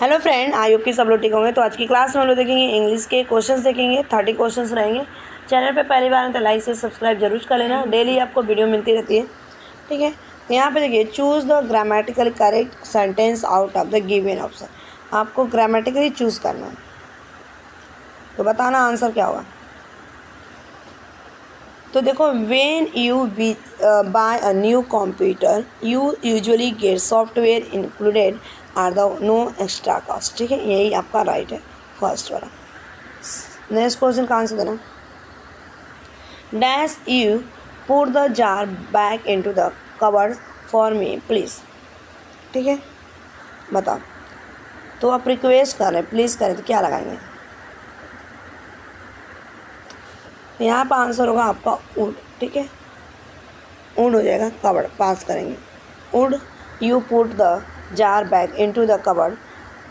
Hello friend, I hope कि सब लोग ठीक होंगे। तो आज की क्लास में हम लोग देखेंगे इंग्लिश के क्वेश्चंस देखेंगे। 30 क्वेश्चंस रहेंगे। चैनल पे पहली बार में तो लाइक से सब्सक्राइब जरूर कर लेना। डेली आपको वीडियो मिलती रहती है, ठीक है। तो यहाँ पे देखिए, choose the grammatical correct sentence out of the given option. आपको ग्रामेटिकली चूज़ करना है, तो बताना आंसर क्या होगा। तो देखो, when you buy a new computer you usually get software included are the no extra cost, ठीक है। यही आपका राइट है, फर्स्ट वाला। नेक्स्ट क्वेश्चन का आंसर देना। Dash you put the jar back into the cupboard for me please, ठीक है। बताओ, तो आप रिक्वेस्ट कर रहे हैं, प्लीज़ करें, तो क्या लगाएंगे। यहाँ पर आंसर होगा आपका वुड, ठीक है। वुड हो जाएगा, कवर्ड पास करेंगे। Would you put the jar back into the cupboard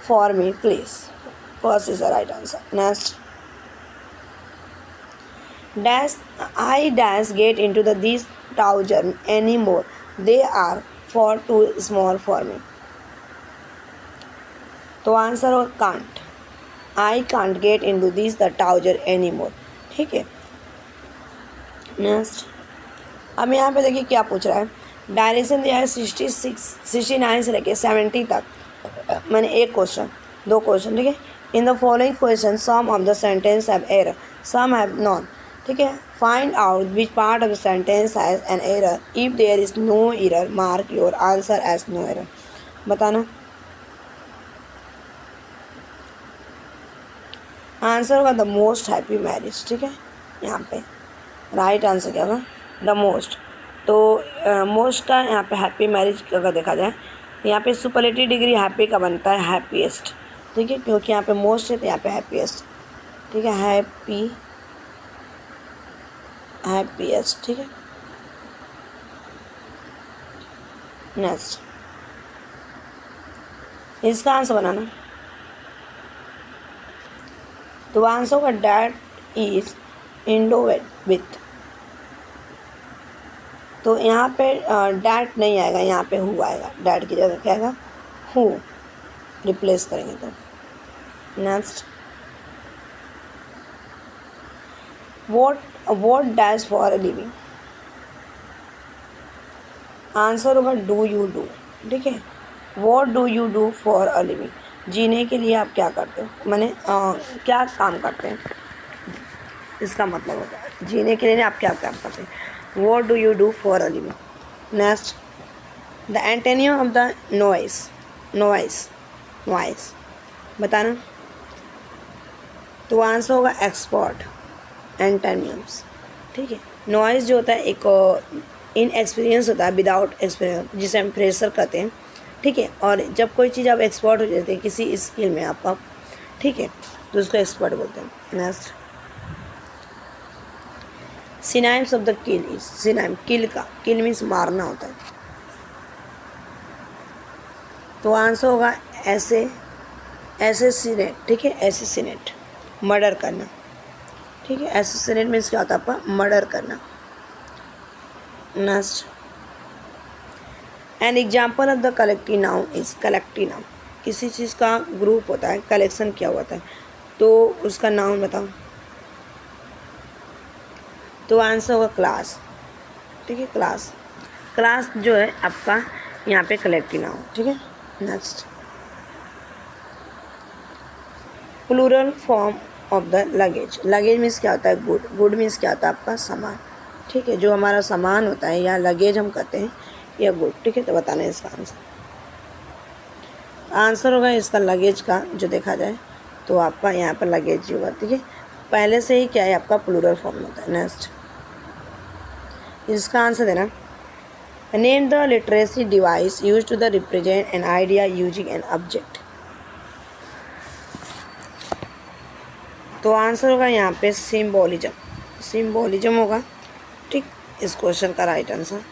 for me please, first is the right answer. Next, dash I dash get into the this trouser any more, they are for too small for me. तो answer होगा can't. I can't get into this the trouser any more, ठीक है। Next, अब यहाँ पे देखिए क्या पूछ रहा है। डायरेक्शन दिया है 69 से लेके 70 तक। मैंने एक क्वेश्चन, दो क्वेश्चन, ठीक है। In the following question some of the sentence have error, some have none, ठीक है। Find out which part of the sentence has an error, if there is no error mark your answer as no error. बताना answer होगा the most happy marriage, ठीक है। यहाँ पे right answer क्या होगा, द मोस्ट। तो मोस्ट का यहाँ पे हैप्पी मैरिज अगर देखा जाए, यहाँ पे सुपरलेटिव डिग्री हैप्पी का बनता है हैप्पीएस्ट, ठीक है, क्योंकि यहाँ पे मोस्ट है तो यहाँ पे हैप्पीएस्ट, ठीक है। हैप्पीएस्ट, ठीक है। नेक्स्ट, इसका आंसर बनाना। तो आंसर होगा डैट इज इंडो विथ। तो यहाँ पे डैट नहीं आएगा, यहाँ पे हु आएगा। डैट की जगह क्या आएगा, हु रिप्लेस करेंगे तो। Next, what dash for a living. Answer होगा डू यू डू, ठीक है। What do you do for a living, जीने के लिए आप क्या करते हो, माने क्या काम करते हैं, इसका मतलब होता है जीने के लिए आप क्या काम करते हैं। What do you do for a living? Next, the antonym of the noise. बताना। तो आंसर होगा एक्सपर्ट, एंटोनिम्स, ठीक है। नॉइज जो होता है एक इनएक्सपीरियंस होता है, विदाउट एक्सपीरियंस, जिसे हम फ्रेशर कहते हैं, ठीक है। और जब कोई चीज़ आप एक्सपर्ट हो जाते हैं किसी स्किल में आपका, ठीक है, तो उसको एक्सपर्ट बोलते हैं। Next, synonyms of the kill is, synonym kill का, किल मीन्स मारना होता है। तो आंसर होगा एसेसिनेट, ठीक है। एसेसिनेट मर्डर करना, ठीक है। एसेसिनेट मीन्स क्या होता है आपका, मर्डर करना। Next, an example of the collective noun is, collective noun किसी चीज़ का ग्रुप होता है, कलेक्शन किया होता है, तो उसका नाउन बताओ। तो आंसर होगा क्लास, ठीक है। क्लास जो है आपका यहाँ पे कलेक्टिव नाउन, ठीक है। Next, plural form of the luggage. Luggage means क्या होता है, गुड मीन्स क्या होता है आपका सामान, ठीक है। जो हमारा सामान होता है या लगेज हम कहते हैं, या गुड, ठीक है। तो बताना है इसका आंसर होगा इसका लगेज का जो देखा जाए तो आपका यहाँ पर लगेज ही होगा, ठीक है। पहले से ही क्या है आपका प्लूरल फॉर्म होता है। नेक्स्ट, इसका आंसर देना। Name the literacy device use to the represent an idea using an object. तो आंसर होगा यहाँ पे सिम्बोलिज्म होगा, ठीक। इस क्वेश्चन का राइट आंसर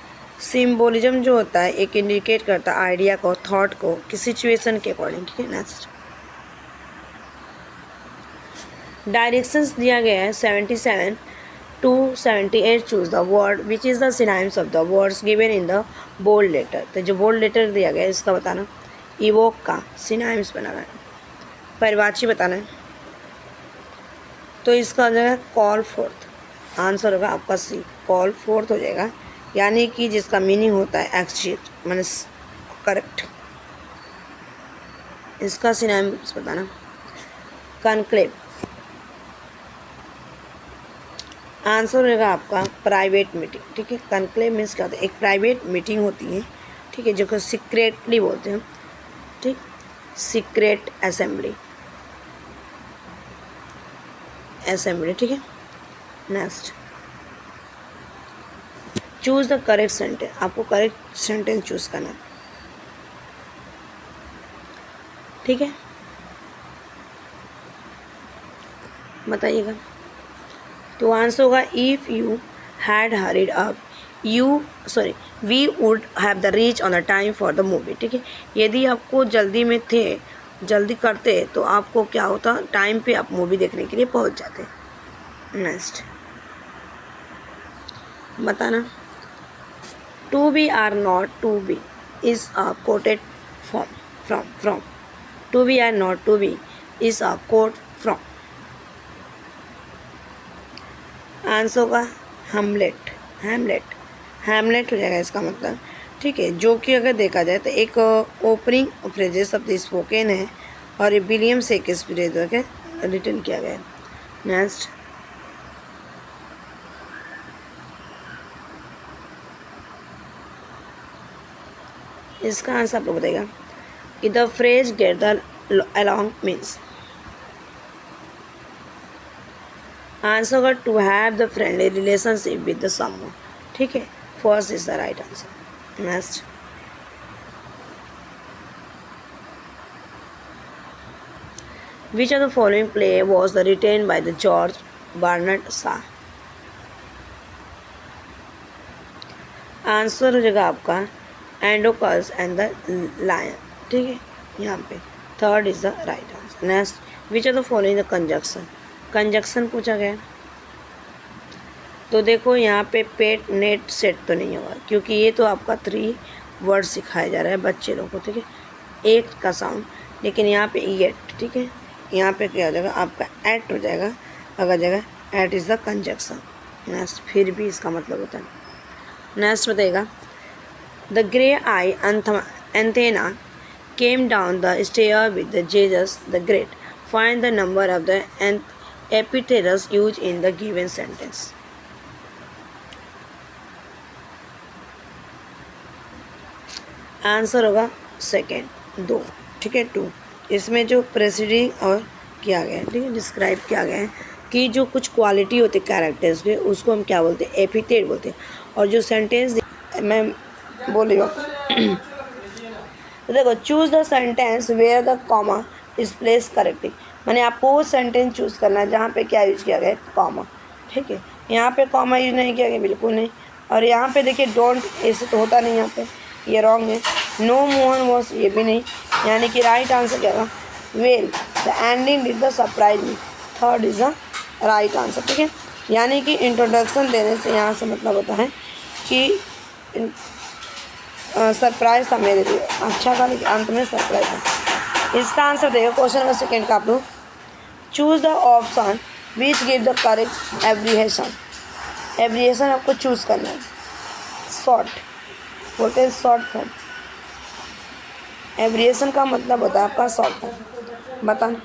सिम्बोलिज्म जो होता है एक इंडिकेट करता है आइडिया को, थॉट को, किसी सिचुएशन के अकॉर्डिंग, ठीक है। नेक्स्ट, डायरेक्शंस दिया गया है 77 to 78, choose the word which is the synonyms of the words given in the bold letter. तो जो बोल्ड लेटर दिया गया है इसका बताना। इवोक का सिनोनिम्स बना है परिभाषी बताना है, तो इसका हो जाएगा कॉल फोर्थ। आंसर होगा आपका सी, कॉल फोर्थ हो जाएगा, यानी कि जिसका मीनिंग होता है एक्सचेंज माने करेक्ट। इसका सिनोनिम्स बताना, कॉन्क्लेव। आंसर होगा आपका प्राइवेट मीटिंग, ठीक है। कॉन्क्लेव मीन्स क्या होता है, एक प्राइवेट मीटिंग होती है, ठीक है, जो कि सीक्रेटली बोलते हैं, ठीक, सीक्रेट असेंबली, असेंबली, ठीक है। Next, choose the correct sentence, आपको करेक्ट सेंटेंस चूज करना है, ठीक है, बताइएगा। तो आंसर होगा if you had hurried up we would have the reach on the time for the movie, ठीक है। यदि आपको जल्दी में थे, जल्दी करते तो आपको क्या होता, टाइम पे आप मूवी देखने के लिए पहुंच जाते। नेक्स्ट बताना, to be or not to be is a quoted from to be or not to be is a quote from. Answer होगा हेमलेट, हेमलेट, हेमलेट हो जाएगा इसका मतलब, ठीक है, जो कि अगर देखा जाए तो एक opening phrases of the spoken है और ये विलियम शेक्सपियर द्वारा रिटन किया गया है। नेक्स्ट, इसका आंसर आप लोग बताइएगा कि the phrase get the along means. Answer होगा to have the friendly relationship with the someone, ठीक है, first is the right answer. Next, which of the following play was the written by the George Bernard Shaw? Answer हो जाएगा आपका एंडोकस and the lion, ठीक है, यहाँ पे third is the right answer. Next, which of the following the conjunction, conjunction पूछा गया, तो देखो यहाँ पे पेट नेट सेट तो नहीं होगा, क्योंकि ये तो आपका 3 वर्ड सिखाया जा रहा है बच्चे लोगों को, ठीक है, एक का साउंड, लेकिन यहाँ पे येट, ठीक है, यहाँ पे क्या हो जाएगा आपका एट हो जाएगा, अगर जाएगा it is the conjunction. Next, फिर भी इसका मतलब होता है। नेक्स्ट बताइएगा, the grey eyed Athena came down the stair with the Zeus the great, find the number of the epithets use in the given sentence. Answer होगा second, 2, ठीक है, 2। इसमें जो प्रेसिडिंग और किया गया है, ठीक है, डिस्क्राइब किया गया है कि जो कुछ क्वालिटी होती है कैरेक्टर्स के, उसको हम क्या बोलते हैं, एपिथेट बोलते हैं। और जो सेंटेंस मैं बोल रही हूँ तो देखो, choose the sentence where the comma is place correctly, मैंने आपको वो सेंटेंस चूज़ करना है जहाँ पे क्या यूज किया गया है, कॉमा, ठीक है। यहाँ पे कॉमा यूज नहीं किया गया, बिल्कुल नहीं। और यहाँ पे देखिए डोंट, ऐसे तो होता नहीं, यहाँ पे ये रॉन्ग है। नो मोहन वॉस, ये भी नहीं, यानी कि राइट आंसर क्या था, well the ending did the surprise me, third is the right answer, ठीक है। यानी कि इंट्रोडक्शन देने से यहाँ से मतलब होता है कि सरप्राइज था मेरे लिए, अच्छा था, लेकिन अंत में सरप्राइज था। इसका आंसर देगा क्वेश्चन नंबर सेकेंड का आप लोग, choose the option which give the correct abbreviation, abbreviation आपको चूज़ करना है। शॉर्ट बोलते हैं, शॉर्ट फॉर्म, एब्रिएशन का मतलब होता है आपका शॉर्ट फॉर्म, बताना।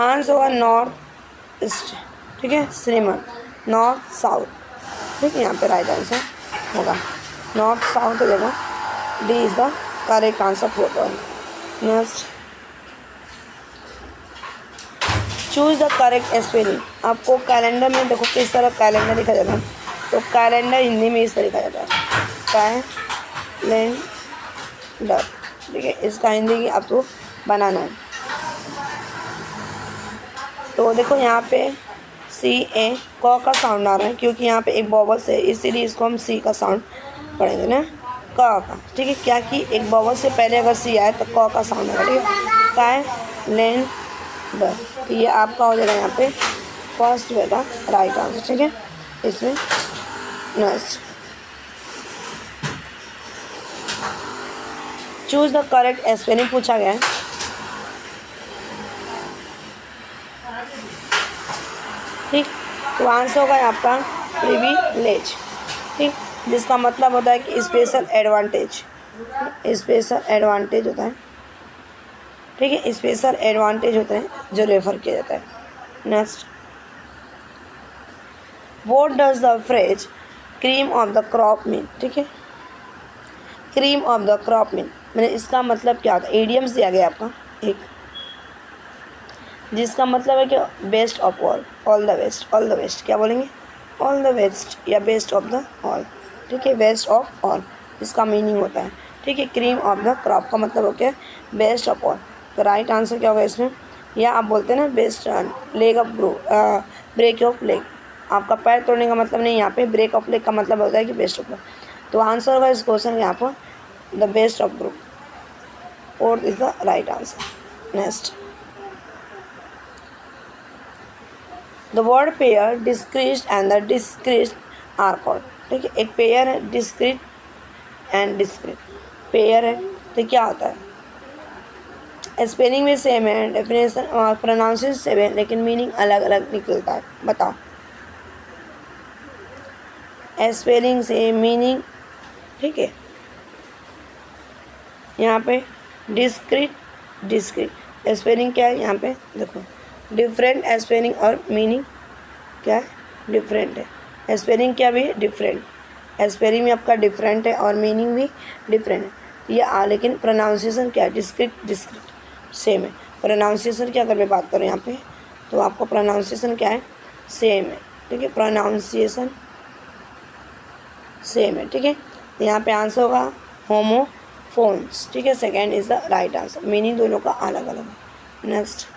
आंसर होगा नॉर्थ ईस्ट, ठीक है, श्रीमंत, नॉर्थ साउथ, ठीक है, यहाँ पे राइट आंसर होगा नॉर्थ साउथ हो जाएगा, D is the correct answer four. Next, choose the correct spelling, आपको कैलेंडर में देखो किस तरह कैलेंडर लिखा जाता है, तो कैलेंडर हिंदी में इस तरह लिखा जाता है, कैलेंडर, ठीक है, इसका हिंदी की आपको बनाना है। तो देखो यहाँ पे सी ए क का साउंड आ रहा है, क्योंकि यहाँ पे एक बॉबल से, इसीलिए इसको हम सी का साउंड पढ़ेंगे ना, क का, ठीक है, क्या कि एक बॉबल से पहले अगर सी आए तो क का साउंड आएगा, ठीक है, कैलेंडर, तो ये आपका हो जाएगा यहाँ पे फर्स्ट बेटा राइट आंसर, ठीक है, इसमें। Next, choose the correct spelling पूछा गया है, ठीक। तो आंसर होगा आपका प्रिविलेज, ठीक, जिसका मतलब होता है कि स्पेशल एडवांटेज, स्पेशल एडवांटेज होता है, ठीक है, स्पेशल एडवांटेज होता है जो रेफर किया जाता है। Next, what does the phrase cream of the crop mean, ठीक है, cream of the crop mean मैंने इसका मतलब क्या होता है, एडियम्स दिया गया आपका एक, जिसका मतलब है कि best of all the best, all the best क्या बोलेंगे, ऑल द बेस्ट या बेस्ट ऑफ द ऑल, ठीक है, बेस्ट ऑफ ऑल इसका मीनिंग होता है, ठीक है। क्रीम ऑफ द क्रॉप का मतलब हो गया बेस्ट ऑफ ऑल, तो राइट आंसर क्या होगा इसमें, या आप बोलते हैं ना best leg of break of leg, आपका पैर तोड़ने का मतलब नहीं, यहाँ पे ब्रेक ऑफ लेग का मतलब होता है कि बेस्ट ऑफ ऑल, तो आंसर होगा इस क्वेश्चन यहाँ पर the best of group, fourth is the right answer. Next, the word pair discrete and the discrete are called, ठीक है, एक पेयर है डिस्क्रीट एंड डिस्क्रीट, पेयर है तो क्या होता है, स्पेलिंग भी सेम है, डेफिनेशन और प्रोनाउंसिएशन सेम है, लेकिन मीनिंग अलग अलग निकलता है, बताओ, स्पेलिंग सेम मीनिंग, ठीक है, यहाँ पे डिस्क्रीट डिस्क्रीट स्पेलिंग क्या है, यहाँ पे देखो डिफरेंट स्पेलिंग और मीनिंग क्या है, डिफरेंट है, स्पेलिंग क्या भी डिफरेंट, स्पेलिंग में आपका डिफरेंट है और मीनिंग भी डिफरेंट है ये लेकिन प्रोनाउंसिएशन क्या है, डिस्क्रीट सेम है, प्रोनाउंसिएशन की अगर मैं बात करूँ यहाँ पे तो आपको प्रोनाउंसिएशन क्या है, सेम है, ठीक है, प्रोनाउंसिएशन सेम है, ठीक है, यहाँ पे आंसर होगा होमोफोन्स, ठीक है, second is the right answer, meaning दोनों का अलग अलग है। Next,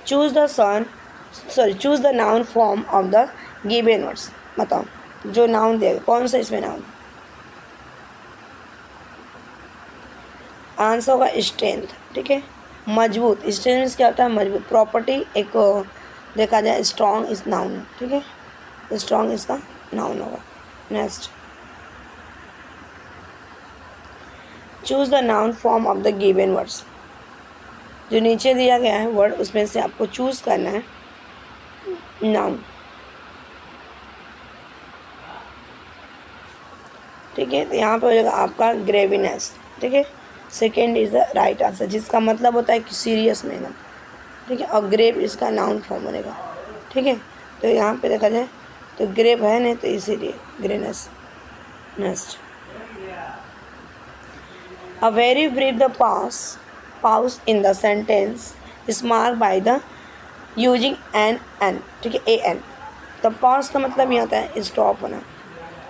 choose the noun form of the given words, बताओ जो नाउन देगा कौन सा इसमें नाउन, आंसर होगा स्ट्रेंथ, ठीक है, मजबूत, स्ट्रेंथ क्या होता है, मजबूत, प्रॉपर्टी एक देखा जाए स्ट्रॉन्ग इस नाउन है, ठीक है, स्ट्रॉन्ग इसका नाउन होगा। Next, choose the noun form of the given words, जो नीचे दिया गया है वर्ड उसमें से आपको चूज करना है नाउन, ठीक है, तो यहाँ पे हो जाएगा आपका ग्रेविनेस, ठीक है, second is the right answer, जिसका मतलब होता है कि सीरियस मैनर, ठीक है, और ग्रेव इसका नाउन फॉर्म बनेगा, ठीक है, तो यहाँ पे देखा जाए तो ग्रेव है नहीं तो इसीलिए greyness. Next, a very brief the pause in the sentence is mark by the using an, ठीक है, एन, तो पॉज का मतलब ये होता है स्टॉप होना,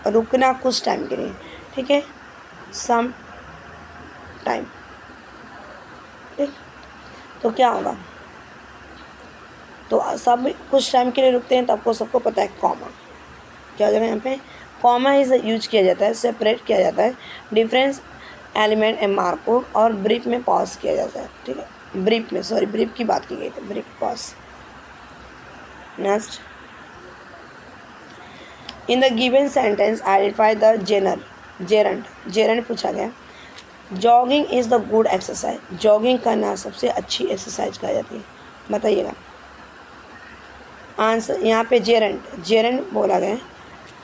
रुकना कुछ टाइम के लिए, ठीक है, सम टाइम, ठीक, तो क्या होगा, तो सब कुछ टाइम के लिए रुकते हैं तो आपको सबको पता है कॉमा क्या हो जाएगा, यहाँ पे कॉमा इज यूज किया जाता है, सेपरेट किया जाता है डिफरेंस एलिमेंट एंड मार्क को, और ब्रीफ में पॉज किया जाता है, ठीक है, ब्रीफ की बात की गई थी, brief pause. Next, in the given sentence identify the gerund पूछा गया, jogging is the good exercise, jogging करना सबसे अच्छी एक्सरसाइज कहा जाती है, बताइएगा आंसर, यहाँ पे जेरंड बोला गया है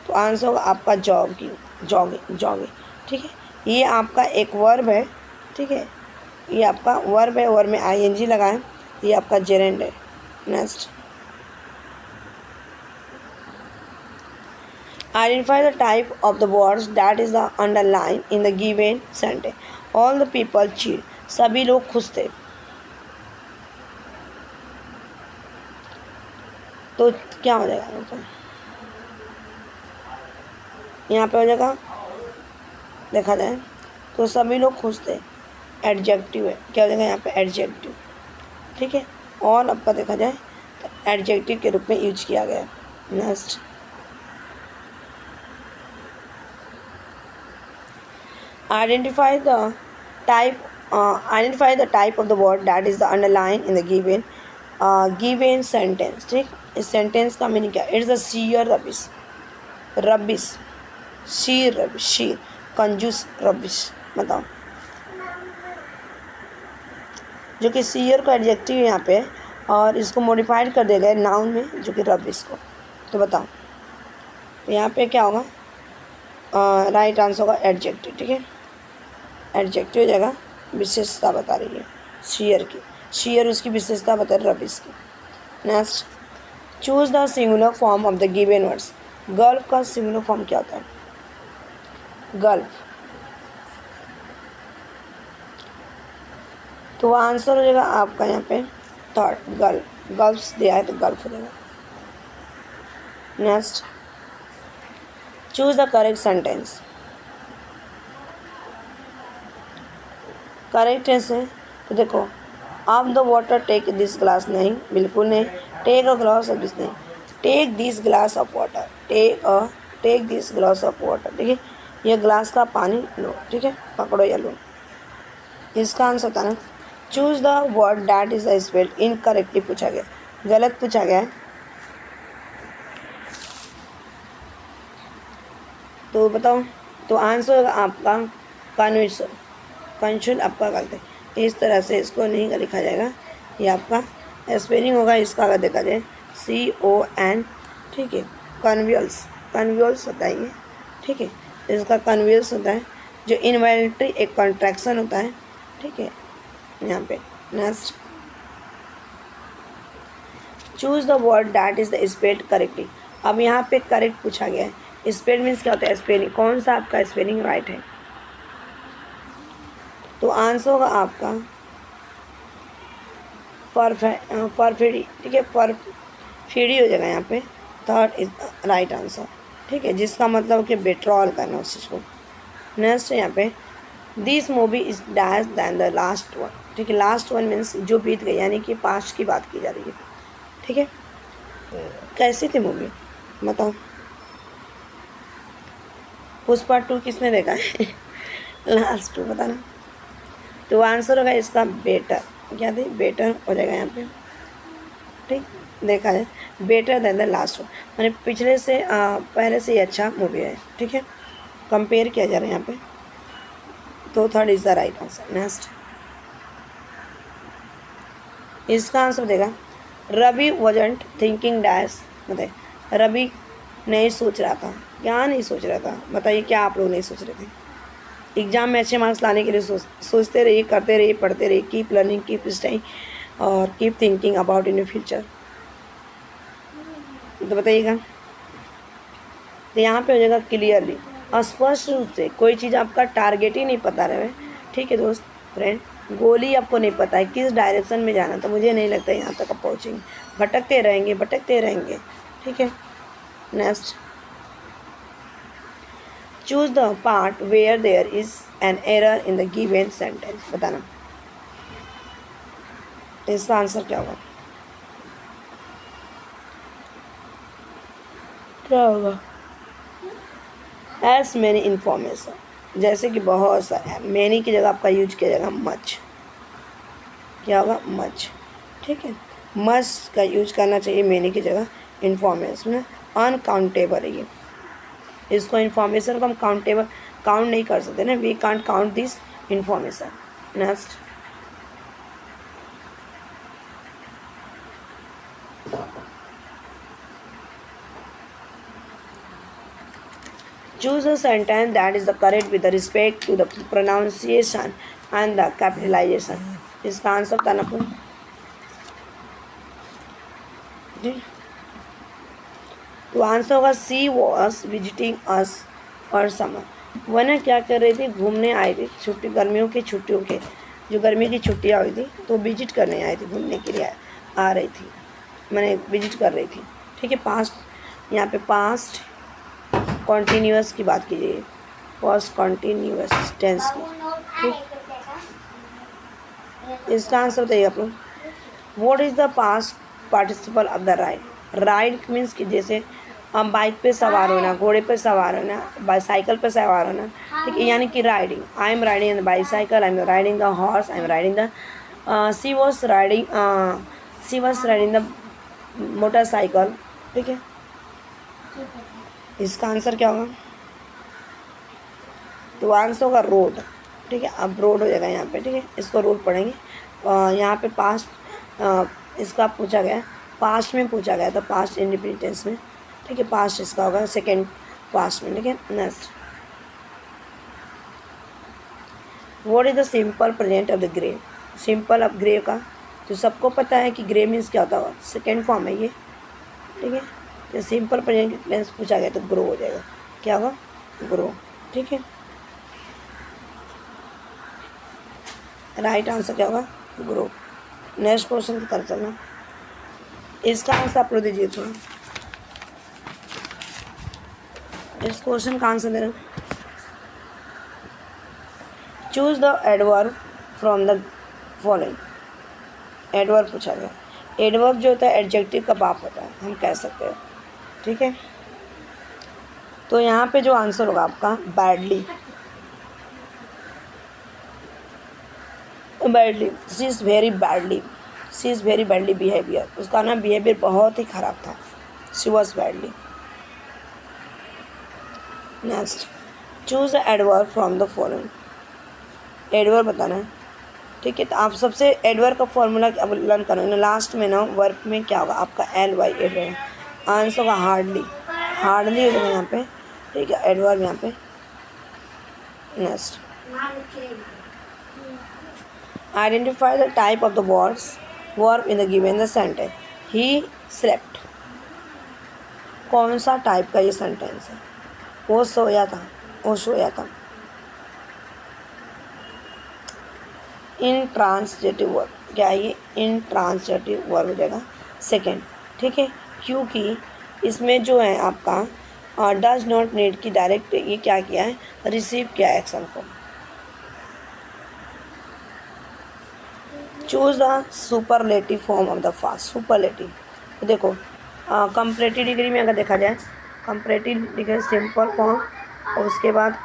तो आंसर होगा आपका जॉगिंग, ठीक है, ये आपका एक वर्ब है, ठीक है, ये आपका वर्ब है, वर्ब में आईएनजी लगा है, ये आपका जेरंड है। Next, identify the type of the words that is the underline in the given sentence, all the people cheer, सभी लोग खुश थे, तो क्या हो जाएगा यहाँ पे हो जाएगा, देखा जाए तो सभी लोग खुश थे, एडजेक्टिव है, क्या हो जाएगा यहाँ पे एडजेक्टिव, ठीक है, और आपका देखा जाए तो एडजेक्टिव के रूप में यूज किया गया। Next, identify the type of the word that is the underline in the given sentence, ठीक, इस सेंटेंस का मीनिंग क्या है, इट्स द शीयर रबिश, शीर कंजूस रबिश, बताओ, जो कि शीयर का एडजेक्टिव यहाँ पे और इसको मॉडिफाइड कर दिया गया नाउन में, जो कि रबिश को। तो बताओ, तो यहाँ पे क्या होगा? राइट आंसर होगा एडजेक्टिव। ठीक है, एडजेक्टिव हो जाएगा, विशेषता बता रही है शेयर की। शेयर उसकी विशेषता बता रही है रबिश की। Next, choose the singular form of the given words. Gulf का सिंगुलर फॉर्म क्या होता है? गल्फ। तो आंसर हो जाएगा आपका यहाँ पे थर्ड, गल्फ। गल्फ्स दिया है तो गल्फ हो जाएगा। Next, choose the correct sentence. Correct है तो देखो, of the water take this glass, नहीं, बिल्कुल नहीं। Take a glass of this, नहीं। Take this glass of water, take this glass of water. ठीक है, ये ग्लास का पानी लो। ठीक है, पकड़ो या लो। इसका आंसर होता है ना, choose the word that is spelled incorrectly पूछा गया, गलत पूछा गया है। तो बताओ, तो आंसर होगा आपका कन्वर्शन। कन्वर्शन आपका गलत है, इस तरह से इसको नहीं लिखा जाएगा। ये आपका स्पेलिंग होगा, इसका अगर देखा जाए CON। ठीक है, कन्व्यूल्स, कन्व्यूल्स होता है ये। ठीक है, इसका कन्व्यूल्स होता है, जो इनवॉल्यूंटरी एक कॉन्ट्रैक्शन होता है। ठीक है, यहाँ पे। Next, choose the word that is the spelled correctly. अब यहाँ पे करेक्ट पूछा गया है। स्पेल मीन्स क्या होता है? स्पेलिंग, कौन सा आपका स्पेलिंग राइट है? तो आंसर होगा आपका परफेडी। ठीक है, परफेडी हो जाएगा यहाँ पे। Third is right answer. ठीक है, जिसका मतलब कि बेट्रॉल करना उस चीज़ को। नेक्स्ट यहाँ पे, this movie is dash than the last one. ठीक है, लास्ट वन मीन्स जो बीत गई, यानी कि पास्ट की बात की जा रही है। ठीक है, कैसी थी मूवी बताओ? पुष्पा 2 किसने देखा है? लास्ट 2 बताना। तो आंसर होगा इसका बेटर। क्या थी? बेटर हो जाएगा यहाँ पे। ठीक, देखा जाए better than the last one, मैंने पिछले से पहले से ही अच्छा मूवी है। ठीक है, कंपेयर किया जा रहा है यहाँ पे। तो third is the right answer. Next, इसका आंसर देगा रवि वॉजंट थिंकिंग डैश। बताइए, रवि नहीं सोच रहा था। क्या नहीं सोच रहा था? बताइए, क्या आप लोग नहीं सोच रहे थे? एग्ज़ाम में अच्छे मार्क्स लाने के लिए सोचते रहिए, करते रहिए, पढ़ते रहिए। कीप लर्निंग, कीप स्टडिंग और keep thinking about in your future. तो बताइएगा, तो यहाँ पे हो जाएगा क्लियरली, स्पष्ट रूप से। कोई चीज़ आपका टारगेट ही नहीं पता रहे। ठीक है दोस्त, फ्रेंड, गोल ही आपको नहीं पता है किस डायरेक्शन में जाना, तो मुझे नहीं लगता यहाँ तक आप पहुँचेंगे। भटकते रहेंगे, भटकते रहेंगे। ठीक है, next, choose the part where there is an error in the given sentence. बताना, इसका आंसर क्या होगा? क्या होगा? एस मैनी इन्फॉर्मेशन, जैसे कि बहुत सारा। मैनी की जगह आपका यूज किया जाएगा मच। क्या होगा? मच। ठीक है, मच का यूज करना चाहिए मैनी की जगह। इन्फॉर्मेशन अनकाउंटेबल है ये, इसको इन्फॉर्मेशन को हम काउंट नहीं कर सकते ना। We can't count this information. Next, choose a sentence that is the correct with respect to the pronunciation and the capitalization. इसका आंसर बताना पूरा। तो आंसर होगा सी वॉज विजिटिंग अस और समर। वह ना क्या कर रही थी? घूमने आई थी। छुट्टी, गर्मियों की छुट्टियों के, जो गर्मी की छुट्टियाँ हुई थी तो विजिट करने आई थी, घूमने के लिए आ रही थी, मैंने विजिट कर रही थी। ठीक है, पास्ट, यहाँ पे पास्ट कॉन्टीन्यूअस की बात कीजिए, पास्ट कॉन्टीन्यूअस टेंस की। ठीक, इसका आंसर बताइए आप लोग। What is the past participle of the ride? Ride means कि जैसे हम बाइक पे सवार होना, घोड़े पे सवार होना, बाईसाइकिल पे सवार होना। ठीक है, यानी कि riding. I am riding the bicycle, I am riding the horse, I am riding the she was riding the motorcycle. ठीक है, इसका आंसर क्या होगा? तो आंसर होगा रोड। ठीक है, अब रोड हो जाएगा यहाँ पे। ठीक है, इसको रोड पढ़ेंगे। यहाँ पे पास्ट इसका पूछा गया, पास्ट में पूछा गया था, पास्ट इंडेफिनिट टेंस में, ठीक है, पास्ट इसका होगा सेकेंड पास्ट में, ठीक है। Next, what is the simple present of the grey, simple of grey का तो सबको पता है कि ग्रे मीन्स क्या होता है, सेकेंड फॉर्म है ये, ठीक है। तो सिंपल प्रेजेंट टेंस पूछा गया तो ग्रो हो जाएगा, क्या होगा, ग्रो, ठीक है। राइट आंसर क्या होगा, ग्रो। नेक्स्ट क्वेश्चन की तरफ चलना, इसका आंसर आप लोग दीजिए थोड़ा, इस क्वेश्चन का आंसर देना। Choose the adverb from the following, adverb पूछा गया, एडवर्ब जो होता है एडजेक्टिव का बाप होता है, हम कह सकते हैं, ठीक है। तो यहाँ पे जो आंसर होगा आपका badly, badly, she is very badly, she is very badly behaviour, उसका ना बिहेवियर बहुत ही ख़राब था, she was badly. Next, choose adverb from the following, adverb बताना है, ठीक है। तो आप सबसे एडवर्ब का फॉर्मूला अब लर्न करो, लास्ट में ना वर्ब में क्या होगा आपका LY एडवर्ब, आंसर होगा हार्डली, हार्डली हो जाएगा यहाँ पे, ठीक है, एडवर्ब यहाँ पे। Next, identify the type of the verb in the given sentence, he slept, कौन सा टाइप का ये सेंटेंस है, वो सोया था, वो सोया था। इंट्रांसिटिव वर्ब, क्या है ये, इंट्रांसिटिव वर्ब हो जाएगा सेकेंड, ठीक है, क्योंकि इसमें जो है आपका डज नॉट नीड की डायरेक्ट ये क्या किया है, रिसीव किया है एक्शन को। Choose the superlative form of the fast, superlative, तो देखो कंपैरेटिव डिग्री में अगर देखा जाए, कंपैरेटिव डिग्री सिंपल फॉर्म, और उसके बाद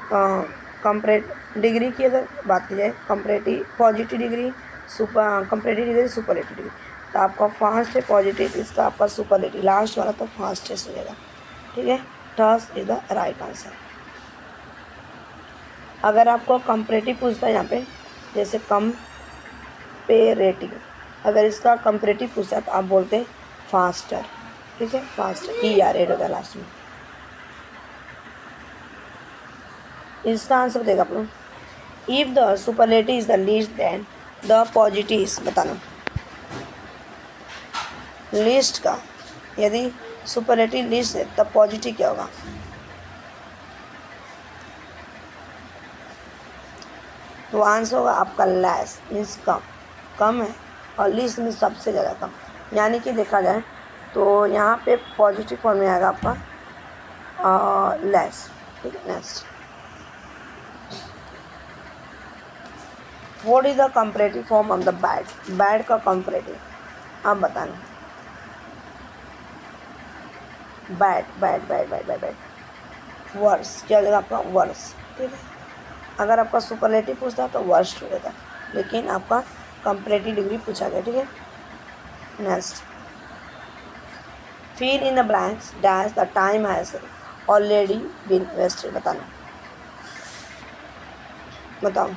कंपैरेटिव डिग्री की अगर बात की जाए, comparative positive degree, super comparative degree, superlative degree, तो आपका फास्ट है पॉजिटिव, इसका आपका सुपरलेटिव, लास्ट वाला तो फास्ट हो जाएगा, ठीक है। Third is the right answer. अगर आपको कंपैरेटिव पूछता है यहाँ पे, जैसे कंपैरेटिव, अगर इसका कंपैरेटिव पूछता है तो आप बोलते फास्टर, ठीक है, फास्टर, ER एड होगा लास्ट में। इसका आंसर देगा आप लोग, if the superlative is the least then the positive is, बताना लिस्ट का, यदि सुपरलेटिव लिस्ट है तब पॉजिटिव क्या होगा, तो आंसर होगा आपका लेस, मीन्स कम, कम है, और लिस्ट में सबसे ज़्यादा कम, यानी कि देखा जाए तो यहाँ पे पॉजिटिव फॉर्म में आएगा आपका लेस, ठीक है। Next, what is the comparative form of the bad, bad का कंपैरेटिव आप बताना, bad bad bad bad bad bad, worse, क्या हो जाएगा आपका वर्स, ठीक है। अगर आपका सुपरलेटिव पूछता तो वर्स्ट हो जाता, लेकिन आपका कंपैरेटिव डिग्री पूछा गया, ठीक है। Next, fill in the blanks dash the time has already been wasted, बताना, बताओ,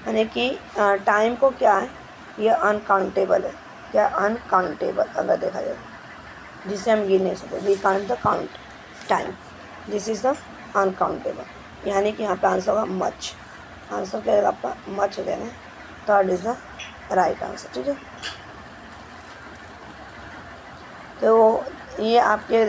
यानी कि टाइम को क्या है, ये अनकाउंटेबल है, क्या अनकाउंटेबल अगर देखा जाए, जिसे हम गिन नहीं सकते, we can't the count time, this is the uncountable, यानी कि यहाँ पे आंसर होगा मच, आंसर क्या होगा आपका मच हो जाएगा, third is the right answer, ठीक है। तो ये आपके